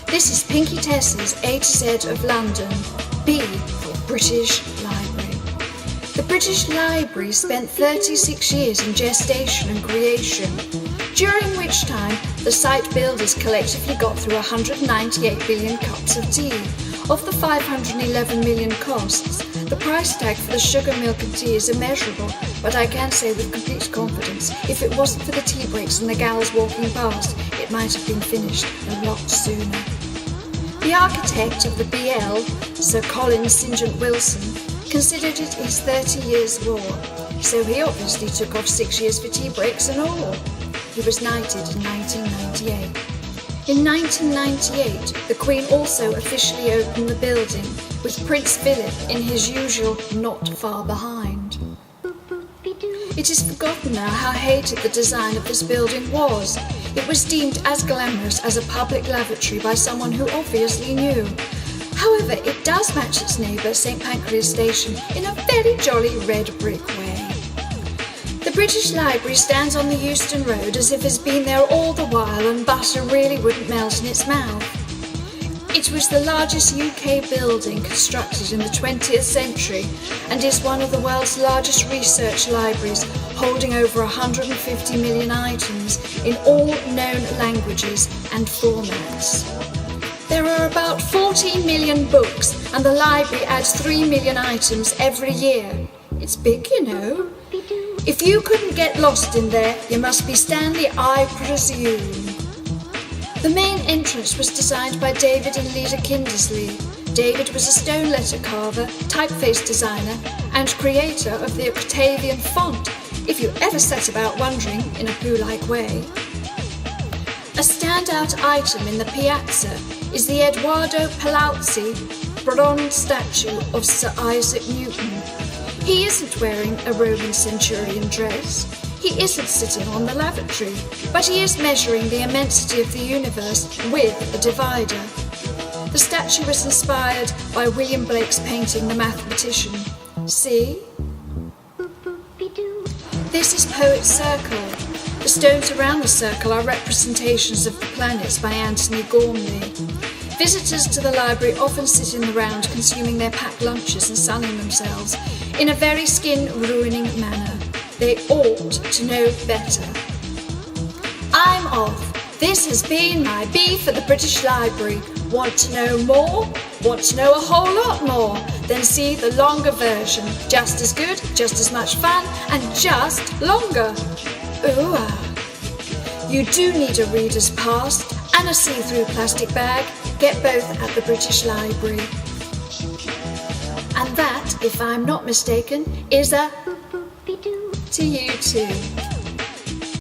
This is Pinkietessa A-Z of London, B for British Library. The British Library spent 36 years in gestation and creation, during which time the site builders collectively got through 198 billion cups of tea. Of the 511 million costs, the price tag for the sugar, milk and tea is immeasurable, but I can say with complete confidence, if it wasn't for the tea breaks and the gals walking past, it might have been finished a lot sooner. The architect of the BL, Sir Colin St. John Wilson, considered it his 30 years' war, so he obviously took off 6 years for tea breaks and all. He was knighted in 1998. In 1998, the Queen also officially opened the building, with Prince Philip in his usual not far behind. It is forgotten now how hated the design of this building was. It was deemed as glamorous as a public lavatory by someone who obviously knew. However, it does match its neighbour, St Pancras Station, in a very jolly red brick way. The British Library stands on the Euston Road as if it's been there all the while and butter really wouldn't melt in its mouth. It was the largest UK building constructed in the 20th century and is one of the world's largest research libraries, holding over 150 million items in all known languages and formats. There are about 14 million books and the library adds 3 million items every year. It's big, you know. If you couldn't get lost in there, you must be Stanley, I presume. The main entrance was designed by David and Leda Kindersley. David was a stone letter carver, typeface designer, and creator of the Octavian font, if you ever set about wondering in a poo-like way. A standout item in the piazza is the Edoardo Palazzi bronze statue of Sir Isaac Newton. He isn't wearing a Roman centurion dress. He isn't sitting on the lavatory, but he is measuring the immensity of the universe with a divider. The statue was inspired by William Blake's painting The Mathematician. See? This is Poet's Circle. The stones around the circle are representations of the planets by Anthony Gormley. Visitors to the library often sit in the round consuming their packed lunches and sunning themselves in a very skin-ruining manner. They ought to know better. I'm off. This has been my B for the British Library. Want to know more? Want to know a whole lot more? Then see the longer version. Just as good, just as much fun, and just longer. Ooh. You do need a reader's pass and a see-through plastic bag. Get both at the British Library. And that, if I'm not mistaken, is a to you too.